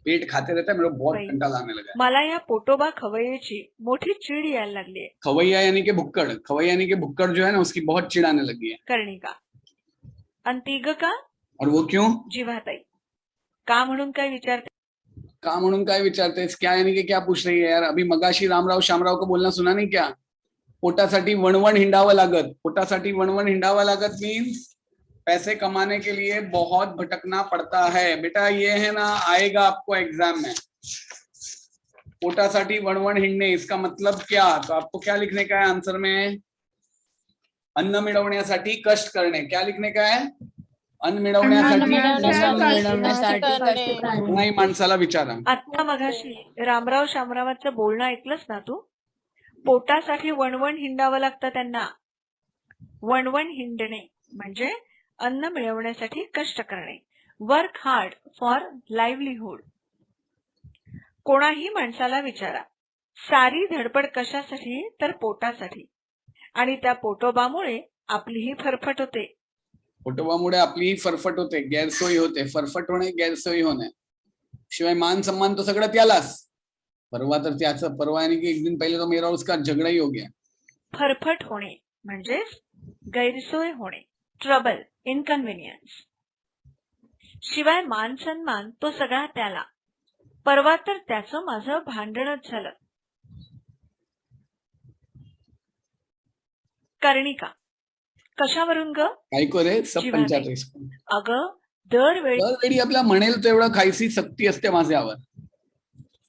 A: पेट खाते रहता है, मेरे को बहुत
G: भाई.
A: कंटाला आने लगा है.
G: मला या पोटोबा खवय्येची मोठी चीड यायला लागली आहे.
A: खवैया यानी कि भुक्कड़, खवैया यानी कि भुक्कड़ जो है ना, उसकी बहुत चिड़ आने लगी है.
G: कर्णिका. आणि ती ग का?
A: और वो क्यों?
G: जिव्हाताई. का म्हणून काय विचारते?
A: का म्हणून काय विचारते? क्या यानी कि क्या पूछ रही है यार? अभी मगाशी रामराव शामराव को बोलना सुना नहीं क्या? पोटासाठी वणवण हिंडावं लागत. पोटासाठी वणवण हिंडावं लागत मीन्स पैसे कमाने के लिए बहुत भटकना पड़ता है. बेटा ये है ना, आएगा आपको एग्जाम में. पोटासाठी वणवण हिंडणे, इसका मतलब क्या? तो आपको क्या लिखने का है आंसर में? अन्न मिळवण्यासाठी कष्ट करणे. क्या लिखने का है? अन्न मिळवण्यासाठी. नाही माणसाला विचारा.
G: आता मगाशी रामराव शामरावांचं बोलणं ऐकलंस ना तू? पोटासाठी वणवण हिंडावं लागतं त्यांना. वणवण हिंडणे म्हणजे अन्न मिळवण्यासाठी कष्ट करणे. Work hard for livelihood. कोणाही माणसाला विचारा, सारी धडपड कशासाठी? तर पोटासाठी. आणि त्या पोटोबामुळे आपलीही फरफट होते.
A: पोटोबामुळे आपली फरफट होते, गैरसोयी होते. फरफट होणे, गैरसोयी होणे. शिवाय मान सम्मान तो सगळं त्यालाच. परवा तर त्याचं, परवा यानी कि एक दिन पहले तो मेरा उसका झगड़ा ही हो गया.
G: फरफट होणे म्हणजे गैरसोय होणे. Trouble, inconvenience. शिवाय मान सन्मान तो सगळा त्याला. परवा तर त्याचं माझं भांडणच झालं. कर्णिका. कशावरून ग?
A: ऐको रे, सब
G: जिव्हाताई.
A: पंचायत इसको.
G: अगं दरवेळी
A: आपल्या म्हणेल तेवढं खायची सक्ती असते माझ्यावर.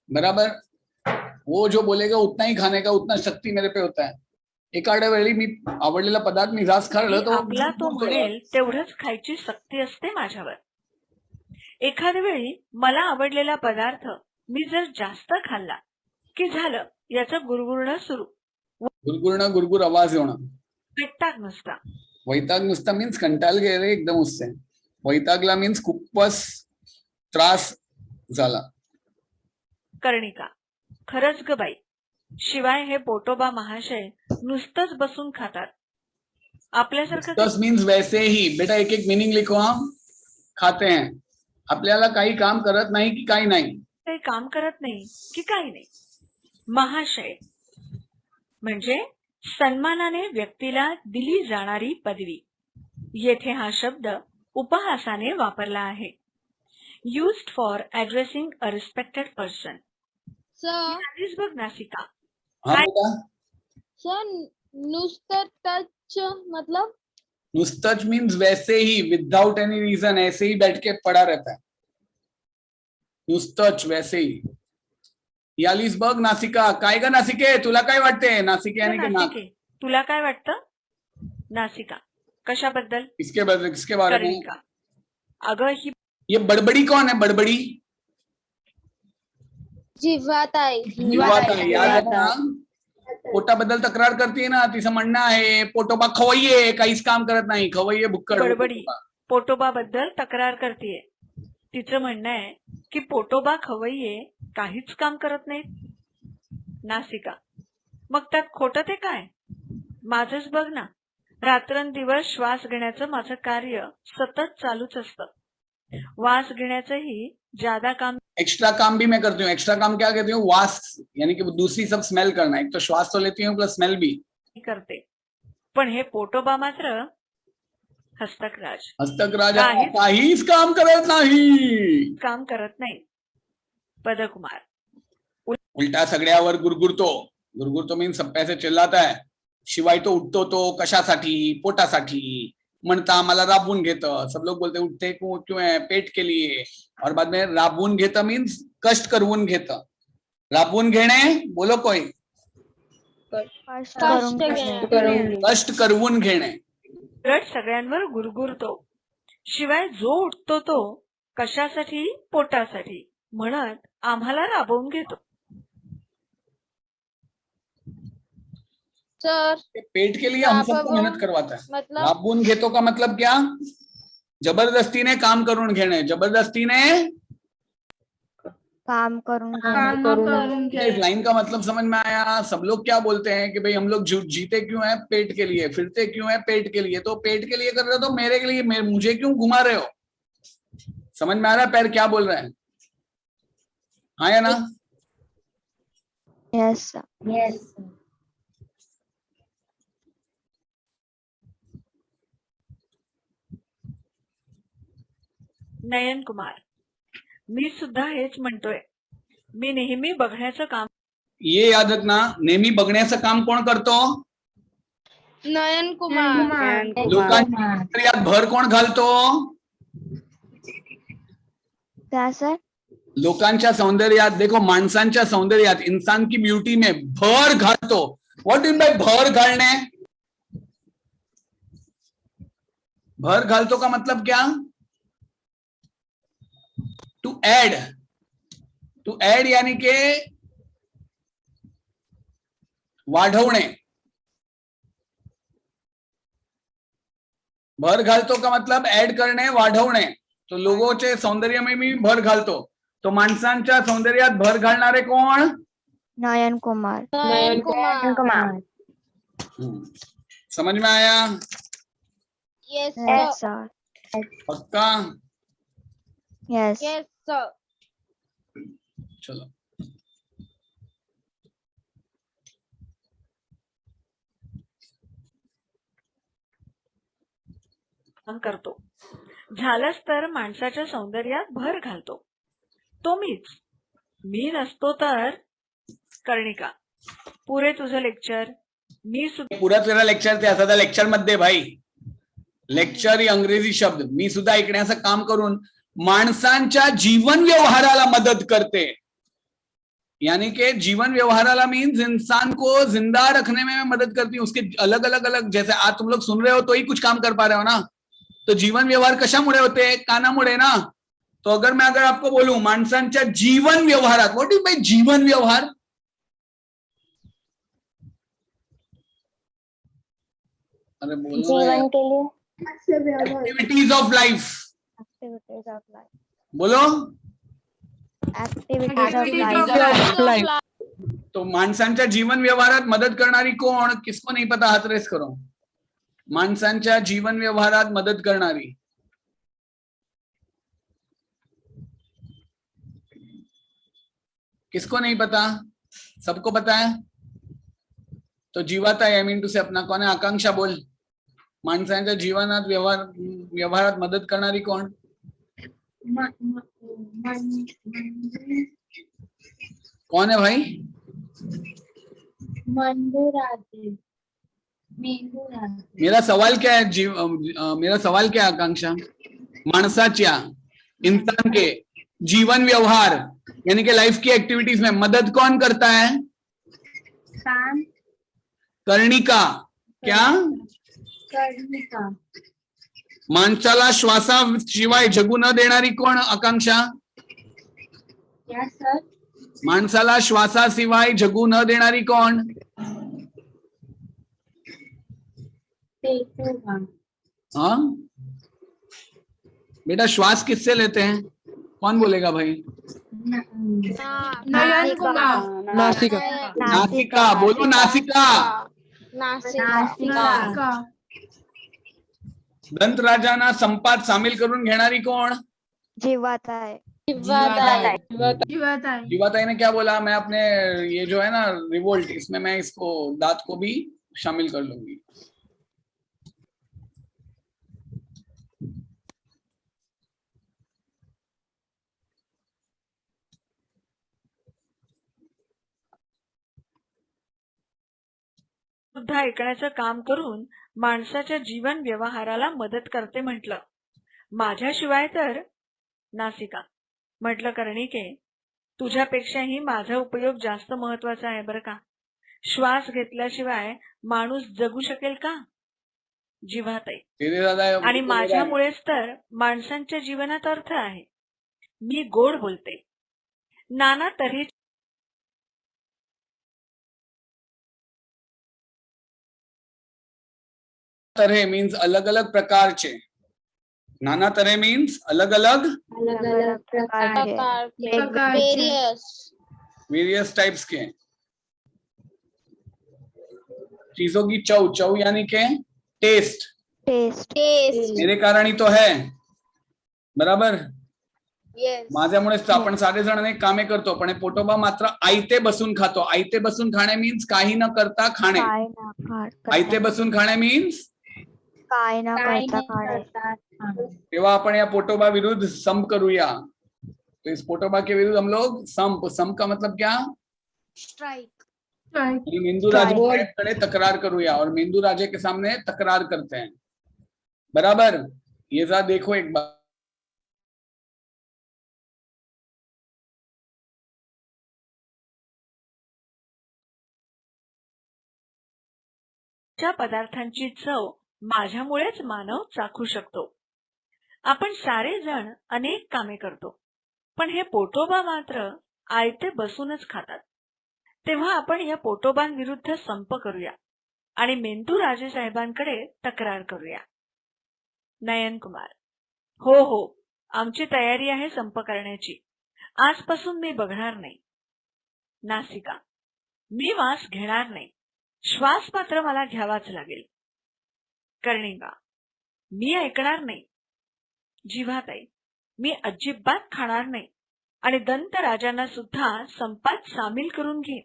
A: बराबर. वो जो बोलेगा उतना ही खाने का, उतना शक्ति मेरे पे होता है. एखाद्या वेळी मी आवडलेला पदार्थ मी जास्त खाल्लं तर
G: आपला तो म्हणेल तेवढंच खायची सक्ती असते माझ्यावर. एखाद्या वेळी मला आवडलेला पदार्थ मी जर जास्त खाल्ला की झालं याचं गुरगुरणं सुरू.
A: गुरगुरणं, गुरगुर आवाज येणं.
G: वैताग नुसता.
A: वैताग नुसता मीन्स कंटाळ गेले एकदम उससे. वैतागला मीन्स खूपच त्रास झाला.
G: कर्णिका. खरंच ग बाई. शिवाय हे पोटोबा महाशय नुसतंच बसून खातात. आपल्यासारखं
A: मीन्स वैसे ही. बेटा एक एक मीनिंग लिखो. हम खाते हैं. आपल्याला काही काम करत नाही की काही नाही.
G: काही काम करत नाही की काही नाही. महाशय म्हणजे सन्मानाने व्यक्तीला दिली जाणारी पदवी. येथे हा शब्द उपहासाने वापरला आहे. Used for addressing a respected person.
B: Sir
G: बघ नासिका.
A: हाँ बेटा.
B: सर नुसतं टच मतलब?
A: नुस्तच मीन्स वैसे ही, विदाउट एनी रीजन, ऐसे ही बैठ के पड़ा रहता है. नुस्तच वैसे ही. यालीस बघ नासिका. काय ग नासिके, तुला काय वाटते? नासिके यानी कि
G: नासिके, तुला काय वाटतं? नासिका. कशाबद्दल?
A: किसके बारे में?
G: कर्णिका. अगं ही
A: ये बड़बड़ी कौन है? बड़बड़ी
B: जिव्हाताई.
A: जिव्हाताई. याद है ना? पोटाबद्दल तक्रार करते ना, तिचं म्हणणं आहे पोटोबा खवय्ये, काहीच काम करत नाही. खवय्ये भुक्कड.
G: बडबडी पोटोबा बद्दल तक्रार करतेय. तिचं म्हणणं आहे की पोटोबा खवय्ये काहीच काम करत नाहीत. नासिका. मग त्यात खोटं ते काय? माझंच बघ ना, रात्रंदिवस श्वास घेण्याचं माझं कार्य सतत चालूच असतं. वास घेण्याचंही ज्यादा काम.
A: एक्स्ट्रा काम भी मैं करती हूँ. एक्स्ट्रा काम क्या करती हूँ? वास यानी कि दूसरी सब स्मेल करना. एक तो श्वास तो लेती हूँ प्लस स्मेल भी
G: करते. पण हे पोटोबा मात्र हस्तकराज.
A: हस्तकराज काहीच काम करत नाही.
G: काम करत नाही. पदकुमार.
A: उलटा सगळ्यावर गुरगुरतो. गुरगुरतो मीन्स सब पैसे चिल्लाता है. शिवाय तो उठतो तो कशासाठी? पोटासाठी. म्हणता मला राबवून घेतं. सब लोग बोलते उठते क्यों है? पेट के लिए. और बाद में राबवून घेतं मीन्स कष्ट करवून घेतं. राबवून घेणे बोलो कोई.
B: कष्ट घेणे.
A: कष्ट करवून घेणे.
G: उलट सगळ्यांवर गुरगुरतो. शिवाय जो उठतो तो कशासाठी? पोटासाठी. म्हणत आम्हाला राबवून घेतो.
B: सर
A: पेट के लिए हम सबको
B: राबवून
A: मेहनत करवाता है.
B: मतलब
A: राबवून घेतो का मतलब क्या? जबरदस्तीने काम करून घेणे, जबरदस्तीने.
B: काम करून
A: इस लाइन का मतलब समझ में आया? सब लोग क्या बोलते हैं कि भाई हम लोग जीते क्यों हैं? पेट के लिए. फिरते क्यों हैं? पेट के लिए. तो पेट के लिए कर रहे हो तो मेरे के लिए, मुझे क्यों घुमा रहे हो? समझ में आ रहा है पैर क्या बोल रहे हैं? हाँ या ना?
B: Yes
C: Yes.
G: नयन कुमार, मी सुद्धा हेच म्हणतोय. मी नेहमी बघण्याचं काम.
A: ये याद रखना, नेहमी बघण्याचं काम कोण करतो?
B: नयन कुमार
A: लोकांच्या यात भर कोण घालतो?
B: क्या सर?
A: लोकांच्या सौंदर्यात, देखो माणसांच्या सौंदर्यात, इंसान की ब्यूटी में भर घालतो. व्हाट डू बाय भर घालने? भर घालतो का मतलब क्या? To add. टू ऐड यानी के वाढवणे. भर घालतो का मतलब ऐड करणे, वाढवणे. तो लोगोंचे सौंदर्य में मी भर घालतो. तो माणसांच्या सौंदर्यात भर घालणारे कोण?
B: नयन कुमार
A: समझ में आया?
B: Yes sir.
A: पक्का?
B: Yes sir.
A: चलो.
G: करतो. झालंच तर माणसाच्या सौंदर्यात भर घालतो. तो मीच. मी नसतो तर. कर्णिका, पुरे तुझं लेक्चर. मी सुद्धा.
A: पूरा तेरा लेक्चर ते आता लेक्चर मध्ये भाई. लेक्चर ही अंग्रेजी शब्द. मी सुद्धा ऐकण्याचं काम करून माणसांच्या जीवन व्यवहाराला मदत करते. यानी कि जीवन व्यवहाराला मीन्स इंसान को जिंदा रखने में मदद करती हूँ. उसके अलग अलग, जैसे आज तुम लोग सुन रहे हो तो ही कुछ काम कर पा रहे हो ना. तो जीवन व्यवहार कशामुळे होते? कानामुळे ना. तो अगर आपको बोलूं माणसांच्या जीवन व्यवहारात, व्हाट इज बाय जीवन व्यवहार? अरे बोलो ना.
B: के लिए
A: एक्टिविटीज ऑफ लाइफ. बोलो.
B: Activities of life.
A: तो माणसांच्या जीवन व्यवहारात मदत करणारी कोण? किसको नहीं पता? हाथ रेस करो. माणसांच्या जीवन व्यवहारात मदत करणारी. किसको नहीं पता? सबको पता है. तो जीवाताई, आई मीन टू से अपना कौन है? आकांक्षा बोल. माणसांच्या जीवनात व्यवहारात मदत करणारी कोण? कौन है भाई? मेरा सवाल क्या है? मेरा सवाल क्या है आकांक्षा? माणसाच्या, इंसान के जीवन व्यवहार यानी कि लाइफ की एक्टिविटीज में मदद कौन करता है? कर्णिका. क्या? माणसाला श्वासाशिवाय जगू न देणारी कोण? आकांक्षा. माणसाला श्वासाशिवाय जगू न देणारी कोण? हाँ बेटा, श्वास किससे लेते हैं? कौन बोलेगा भाई?
B: नयन कुमार.
D: नासिका.
A: नासिका. बोलो नासिका.
B: नासिका.
A: दंतराजांना संपात सामील करून घेणारी कोण?
B: जीवाताई.
A: जीवाताई ने क्या बोला? मैं अपने ये जो है ना रिवोल्ट, इसमें मैं इसको दांत को भी शामिल कर लूंगी.
G: सुद्धा ऐकण्याचं काम करून माणसाच्या जीवन व्यवहाराला मदत करते म्हटलं. माझ्याशिवाय तर. नासिका. म्हटलं कर्णिके, तुझ्यापेक्षाही माझा उपयोग जास्त महत्वाचा आहे बरं का. श्वास घेतल्याशिवाय माणूस जगू शकेल का? जिव्हाताई.
A: तेरे दादा
G: आणि माझ्यामुळेच तर माणसांच्या जीवनात अर्थ आहे. मी गोड बोलते. नाना तऱ्हे
A: तऱ्हे मीन्स अलग अलग प्रकारचे. नाना तऱ्हे मीन्स अलग अलग
B: अलग अलग प्रकार के
F: वेरियस
A: वेरियस टाइप्स के. चीजों की चव, चव यानी के टेस्ट.
B: टेस्ट
A: मेरे कारण ही तो है. बराबर.
B: यस
A: माझ्यामुळेच तर आपण सारेजण अनेक कामे करतो, पण हे पोटोबा मात्र आयते बसून खातो. आयते बसून खाणे मीन्स काही न करता खाणे. आयते बसून खाणे मीन्स
B: काय ना करता खाणे.
A: तेव्हा आपण या पोटोबा विरुद्ध संप करूया. तो इस पोटोबा के विरुद्ध हम लोग संप. संप का मतलब क्या?
F: स्ट्राइक
A: आणि मेंदू राजे तकरार करूया. और मेंदू राजे के सामने तकरार करते हैं. बराबर. ये जरा देखो एक बार.
G: च्या पदार्थांची चव माझ्यामुळेच मानव चाखू शकतो. आपण सारे जण अनेक कामे करतो, पण हे पोटोबा मात्र आयते बसूनच खातात. तेव्हा आपण या पोटोबांविरुद्ध संप करूया आणि मेंदू राजे साहेबांकडे तक्रार करूया. नयन कुमार: हो हो, आमची तयारी आहे संप करण्याची. आजपासून मी बघणार नाही. नासिका: मी वास घेणार नाही. श्वास मात्र मला घ्यावाच लागेल. कर्णिका: मी ऐकणार नाही. जिव्हाताई: मी अजिबात खाणार नाही आणि दंत राजांना सुद्धा संपात सामील करून घे.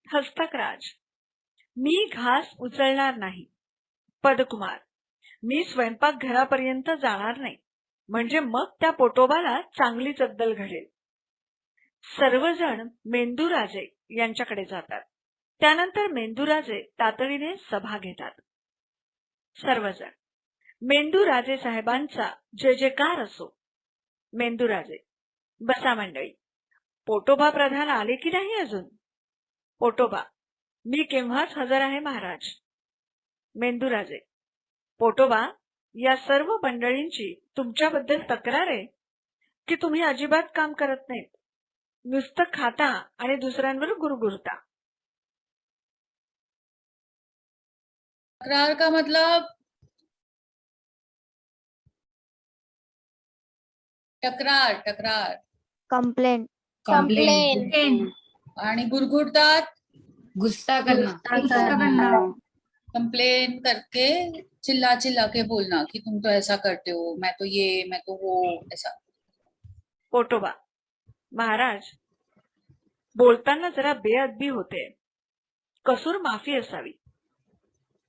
G: हस्तकराज: मी घास उचलणार नाही. पदकुमार: मी स्वयंपाक घरापर्यंत जाणार नाही, म्हणजे मग त्या पोटोबाला चांगलीच अद्दल घडेल. सर्वजण मेंदूराजे यांच्याकडे जातात. त्यानंतर मेंदूराजे तातडीने सभा घेतात. सर्वजण: मेंदूराजे साहेबांचा जय जयकार असो. मेंदूराजे: बसा मंडळी. पोटोबा प्रधान आले की नाही अजून? पोटोबा: मी केव्हाच हजर आहे महाराज. मेंदूराजे: पोटोबा, या सर्व मंडळींची तुमच्याबद्दल तक्रार आहे की तुम्ही अजिबात काम करत नाहीत, नुसतं खाता आणि दुसऱ्यांवर गुरगुरता.
C: तकरार का मतलब तक्रार तक्रार
B: कंप्लेंट
C: कंप्लेंट आणि गुरगुरतात गुस्सा करना कंप्लेन करके चिल्ला चिल्ला के बोलना कि तुम तो ऐसा करते हो, मैं तो ये, मैं तो वो, ऐसा.
G: पोटोबा: महाराज, बोलताना जरा बेअदबी होते. कसूर माफी असावी,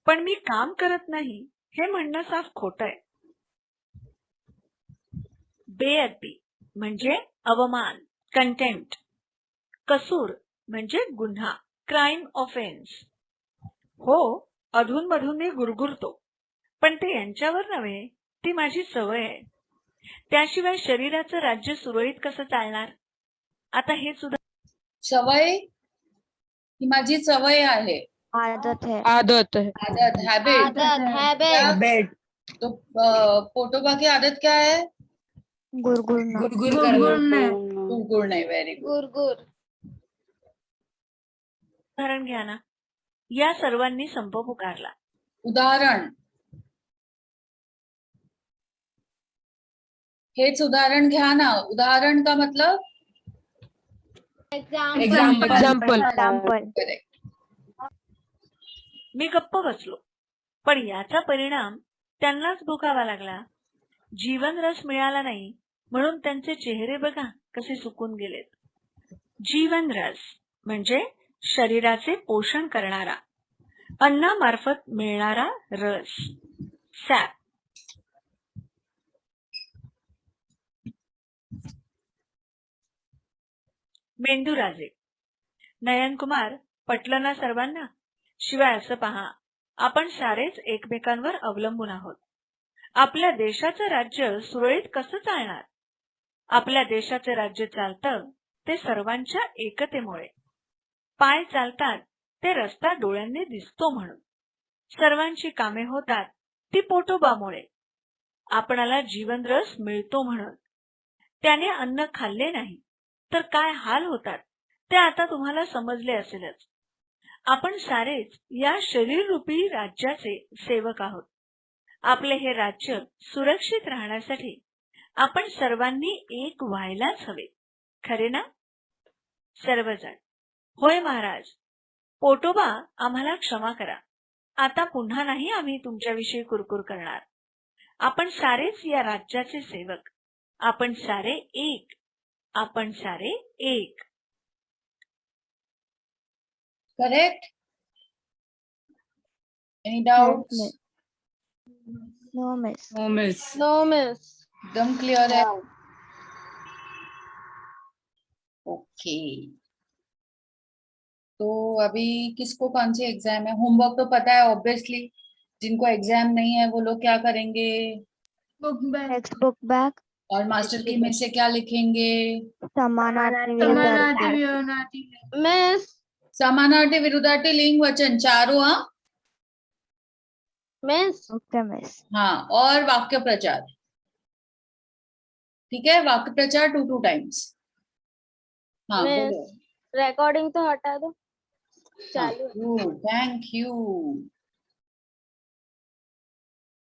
G: पण मी काम करत नाही हे म्हणणं साफ खोटं आहे. बेअदबी म्हणजे अवमान, कंटेम्प्ट. कसूर म्हणजे गुन्हा, क्राइम ऑफेन्स. हो, अधूनमधून मी गुरगुरतो, पण ते यांच्यावर नव्हे, ती माझी सवय आहे. त्याशिवाय शरीराचं राज्य सुरळीत कसं चालणार? आता हे सुद्धा
C: सवय ही माझी सवय आहे.
B: आदत है
D: आदत है.
C: आदत, हैबिट.
B: हैबिट
C: तो पोटोबा की आदत क्या है?
B: गुरगुरना
C: गुरगुर नहीं. Very good.
F: गुरगुर
G: उदाहरण घ्या ना. या सर्वांनी संप पुकारला.
C: उदाहरण. हेच उदाहरण घ्या ना. उदाहरण का मतलब
D: एग्जाम्पल.
C: करेक्ट.
G: मी गप्प बसलो, पण याचा परिणाम त्यांनाच भोगावा लागला. जीवन रस मिळाला नाही म्हणून त्यांचे चेहरे बघा कसे सुकून गेलेत. जीवन रस म्हणजे शरीराचे पोषण करणारा, अन्नामार्फत मिळणारा रस, सॅप. मेंदूराजे: नयन कुमार, पटलं ना सर्वांना? शिवाय असं पहा, आपण सारेच एकमेकांवर अवलंबून आहोत. आपल्या देशाचं राज्य सुरळीत कसं चालणार? आपल्या देशाचं राज्य चालतं ते सर्वांच्या एकतेमुळे. पाय चालतात ते रस्ता डोळ्यांनी दिसतो म्हणून. सर्वांची कामे होतात ती पोटोबामुळे. आपणाला जीवनरस मिळतो म्हणून. त्याने अन्न खाल्ले नाही तर काय हाल होतात ते आता तुम्हाला समजले असेलच. आपण सारेच या शरीररूपी राज्याचे सेवक आहोत. आपले हे राज्य सुरक्षित राहण्यासाठी आपण सर्वांनी एक व्हायलाच हवे. खरे ना सर्वजण? होय महाराज. पोटोबा आम्हाला क्षमा करा. आता पुन्हा नाही आम्ही तुमच्याविषयी कुरकुर करणार. आपण सारेच या राज्याचे सेवक. आपण सारे एक. आपण सारे एक.
C: Correct? Any doubts?
B: No, miss.
H: No, miss.
B: No, miss.
C: एकदम क्लियर है? ओके. तो अभी किसको कौन सी एग्जाम है? होमवर्क तो पता है ऑब्वियसली. जिनको एग्जाम नहीं है वो लोग क्या करेंगे?
B: Textbook back.
C: और मास्टर की में से क्या लिखेंगे?
B: समानार्थी
H: Samanati,
B: विरोधार्थी.
H: Viranati.
B: Miss.
C: समानार्थी विरुद्धार्थी लिंग वचन चारों. हाँ
B: Miss. Okay, miss.
C: हाँ. और वाक्य प्रचार. ठीक है, वाक्य प्रचार 2 टाइम्स. हाँ
B: Miss.
C: बोलो.
B: Recording तो हटा दो. चालू.
C: Thank you.